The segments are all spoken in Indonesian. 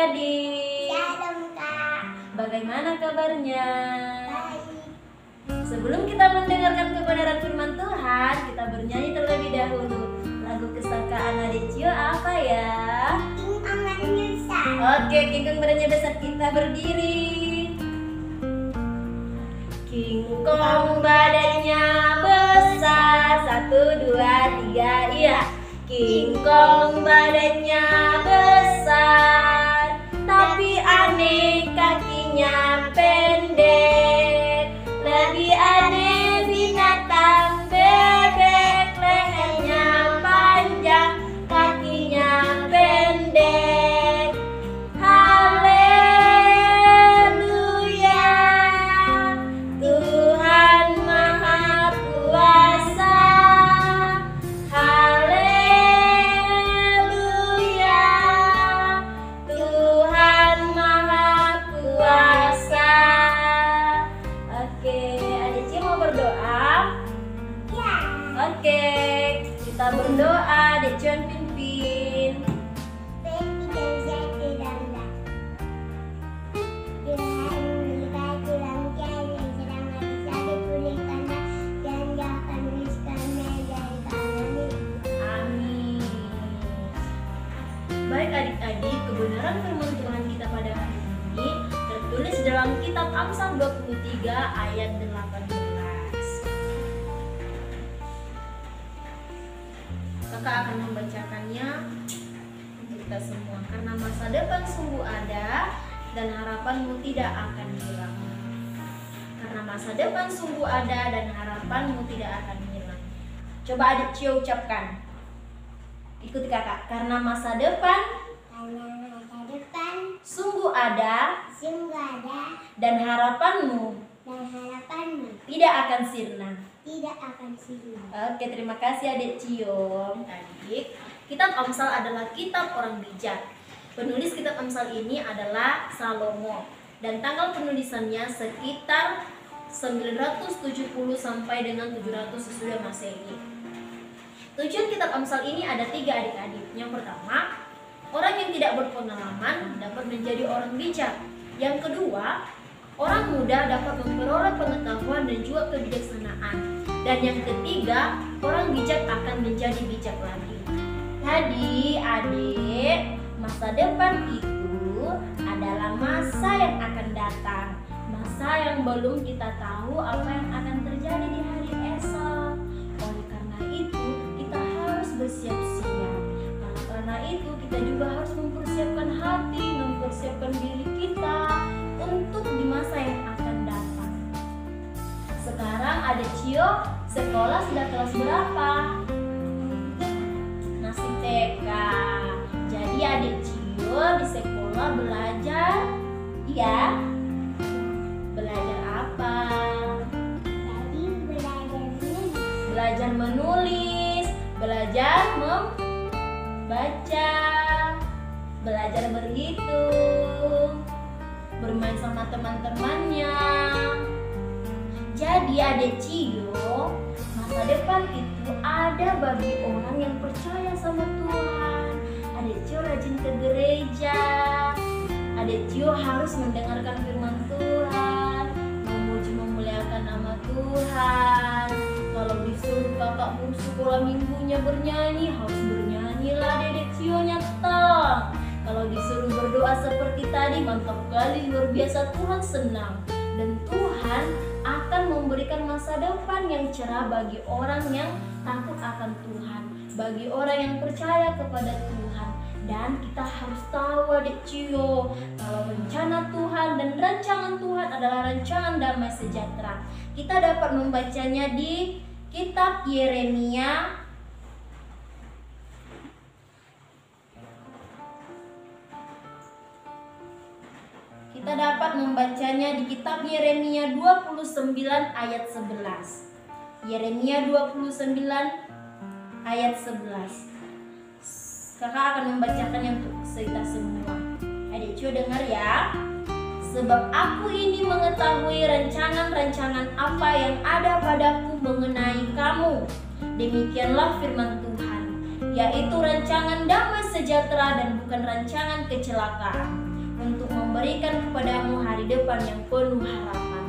adik-adik. Shalom Kak. Bagaimana kabarnya? Baik. Sebelum kita mendengarkan kebenaran firman Tuhan, kita bernyanyi terlebih dahulu. Lagu kesukaan adik Cio apa ya? King amannya besar. Oke, King Kong badannya besar, kita berdiri. King Kong badannya besar, 1, 2, 3, iya. King Kong badannya besar, tapi aneh kakinya pendek. Lebih aneh binatang bebek, lehernya panjang, kakinya pendek. Haleluya, Tuhan Maha Kuasa. Haleluya, Tuhan Maha Kuasa. Oke, adik Cio mau berdoa? Ya. Oke, kita berdoa. Adik Cio pimpin. Amin. Baik adik-adik, kebenaran firman Tuhan kita pada hari ini tertulis dalam kitab Amsal 23 ayat 18. Kakak akan membacakannya untuk kita semua. Karena masa depan sungguh ada dan harapanmu tidak akan hilang. Karena masa depan sungguh ada dan harapanmu tidak akan hilang. Coba adik Cio ucapkan. Ikuti kakak. Karena masa depan sungguh ada dan harapanmu tidak akan sirna. Oke, terima kasih adik Cio. Adik, kitab Amsal adalah kitab orang bijak. Penulis kitab Amsal ini adalah Salomo dan tanggal penulisannya sekitar 970 sampai dengan 700 sesudah Masehi. Tujuan kitab Amsal ini ada 3 adik-adik. Yang pertama, orang yang tidak berpengalaman dapat menjadi orang bijak. Yang kedua, orang muda dapat memperoleh pengetahuan dan juga kebijaksanaan. Dan yang ketiga, orang bijak akan menjadi bijak lagi. Jadi, adik, masa depan itu adalah masa yang akan datang. Masa yang belum kita tahu apa yang akan terjadi di hari esok. Oleh karena itu, kita harus bersiap-siap. Karena itu, kita juga harus mempersiapkan hati, mempersiapkan diri kita untuk di masa yang akan datang. Sekarang adik Cio sekolah sudah kelas berapa? Masih TK. Jadi adik Cio di sekolah belajar, iya? Belajar apa? Belajar menulis, belajar membaca, belajar berhitung, bermain sama teman-temannya. Jadi adik Cio, masa depan itu ada bagi orang yang percaya sama Tuhan. Adik Cio rajin ke gereja. Adik Cio harus mendengarkan firman Tuhan, memuji memuliakan nama Tuhan. Kalau disuruh kakak sekolah minggunya bernyanyi, harus bernyanyilah adik Cio nyata. Kalau disuruh berdoa seperti tadi, mantap kali, luar biasa, Tuhan senang. Dan Tuhan akan memberikan masa depan yang cerah bagi orang yang takut akan Tuhan, bagi orang yang percaya kepada Tuhan. Dan kita harus tahu adik Cio, kalau rencana Tuhan dan rancangan Tuhan adalah rancangan damai sejahtera. Kita dapat membacanya di kitab Yeremia Kita dapat membacanya di kitab Yeremia 29 ayat 11. Yeremia 29 ayat 11. Kakak akan membacakannya untuk kita semua. Adik Cio dengar ya. Sebab aku ini mengetahui rancangan-rancangan apa yang ada padaku mengenai kamu. Demikianlah firman Tuhan, yaitu rancangan damai sejahtera dan bukan rancangan kecelakaan, memberikan kepadamu hari depan yang penuh harapan.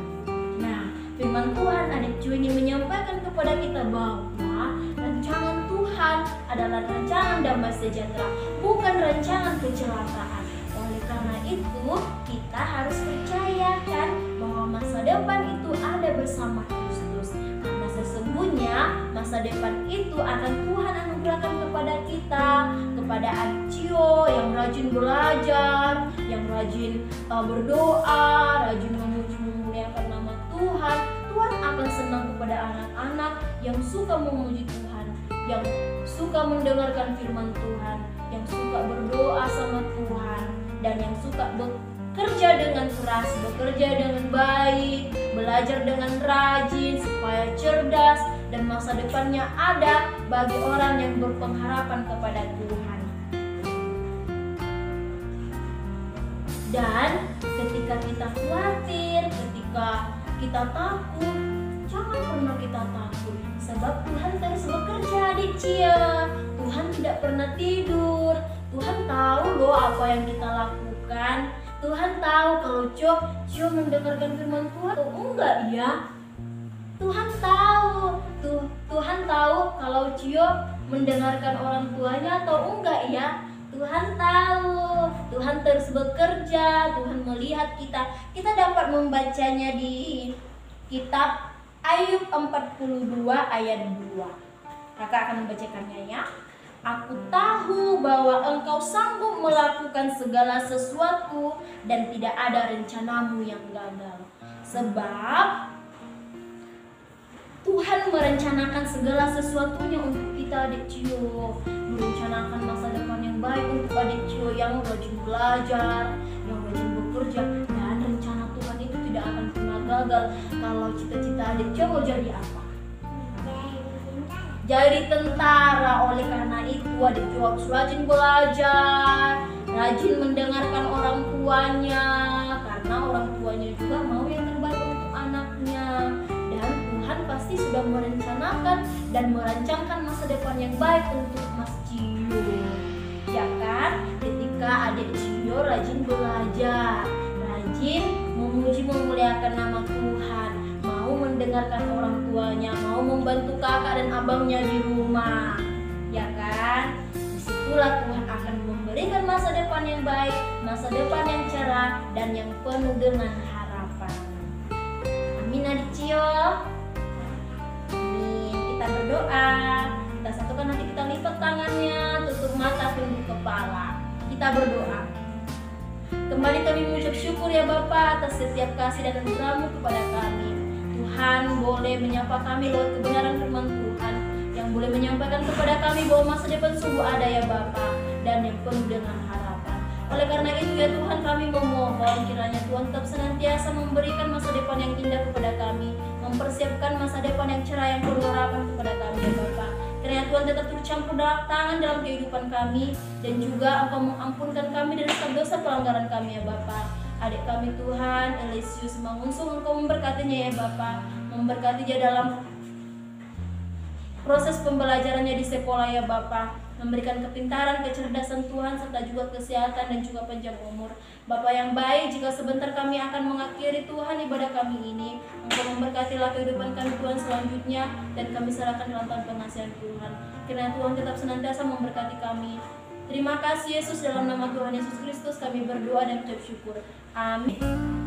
Nah, firman Tuhan adik cuy ingin menyampaikan kepada kita bahwa rancangan Tuhan adalah rancangan damai sejahtera, bukan rancangan kecelakaan. Oleh karena itu, kita harus percayakan bahwa masa depan itu ada bersama Kristus. Karena sesungguhnya masa depan itu akan Tuhan anugerahkan kepada kita, kepada adik Cio yang rajin belajar, yang rajin berdoa, rajin memuji-memuliakan nama Tuhan. Tuhan akan senang kepada anak-anak yang suka memuji Tuhan, yang suka mendengarkan firman Tuhan, yang suka berdoa sama Tuhan, dan yang suka bekerja dengan keras, bekerja dengan baik, belajar dengan rajin supaya cerdas dan masa depannya ada bagi orang yang berpengharapan kepada Tuhan. Dan ketika kita khawatir, ketika kita takut, jangan pernah kita takut, sebab Tuhan terus bekerja adik Cia. Tuhan tidak pernah tidur. Tuhan tahu loh apa yang kita lakukan. Tuhan tahu kalau Cio mendengarkan firman Tuhan atau enggak ya. Tuhan tahu. Tuhan tahu kalau Cio mendengarkan orang tuanya atau enggak ya. Tuhan tahu. Tuhan terus bekerja. Tuhan melihat kita. Kita dapat membacanya di kitab Ayub 42 ayat 2. Kakak akan membacakannya ya. Aku tahu bahwa engkau sanggup melakukan segala sesuatu dan tidak ada rencanamu yang gagal. Sebab Tuhan merencanakan segala sesuatunya untuk kita adik Cio. Merencanakan masa depan yang baik untuk adik Cio yang rajin belajar, yang rajin bekerja. Dan rencana Tuhan itu tidak akan pernah gagal. Kalau cita-cita adik Cio mau jadi apa? Jadi tentara. Oleh karena itu adik Cio harus rajin belajar, rajin mendengarkan orang tuanya, karena orang tuanya juga mau yang terbaik untuk anaknya. Dan Tuhan pasti sudah merencanakan dan merancangkan masa depan yang baik untuk Mas Cio. Ya kan? Ketika adik Cio rajin belajar, rajin memuji memuliakan nama Tuhan, mau mendengarkan orang tuanya, mau membantu kakak dan abangnya di rumah, ya kan? Disitulah Tuhan akan memberikan masa depan yang baik, masa depan yang cerah dan yang penuh dengan harapan. Amin adik Cio. Amin. Kita berdoa. Kita satukan nanti, kita lipat tangannya, tutup mata, tunduk kepala. Kita berdoa. Kembali kami mengucap syukur ya Bapa atas setiap kasih dan anugerah-Mu kepada kami. Tuhan boleh menyapa kami lewat kebenaran firman Tuhan, yang boleh menyampaikan kepada kami bahwa masa depan sungguh ada ya Bapa, dan yang penuh dengan harapan. Oleh karena itu ya Tuhan, kami memohon kiranya Tuhan tetap senantiasa memberikan masa depan yang indah kepada kami, mempersiapkan masa depan yang cerah yang penuh harapan kepada kami ya Bapa. Kiranya Tuhan tetap tercampur tangan dalam kehidupan kami, dan juga Engkau mengampunkan kami dari setiap dosa pelanggaran kami ya Bapa. Adik kami Tuhan, Elisius Mangunsung, Engkau memberkatinya ya Bapa, memberkati dia dalam proses pembelajarannya di sekolah ya Bapa, memberikan kepintaran, kecerdasan Tuhan, serta juga kesehatan dan juga panjang umur. Bapa yang baik, jika sebentar kami akan mengakhiri Tuhan ibadah kami ini, Engkau memberkatilah kehidupan kami Tuhan selanjutnya, dan kami serahkan dalam tangan pengasihan Tuhan. Kiranya Tuhan tetap senantiasa memberkati kami. Terima kasih Yesus, dalam nama Tuhan Yesus Kristus kami berdoa dan ucap syukur. Amin.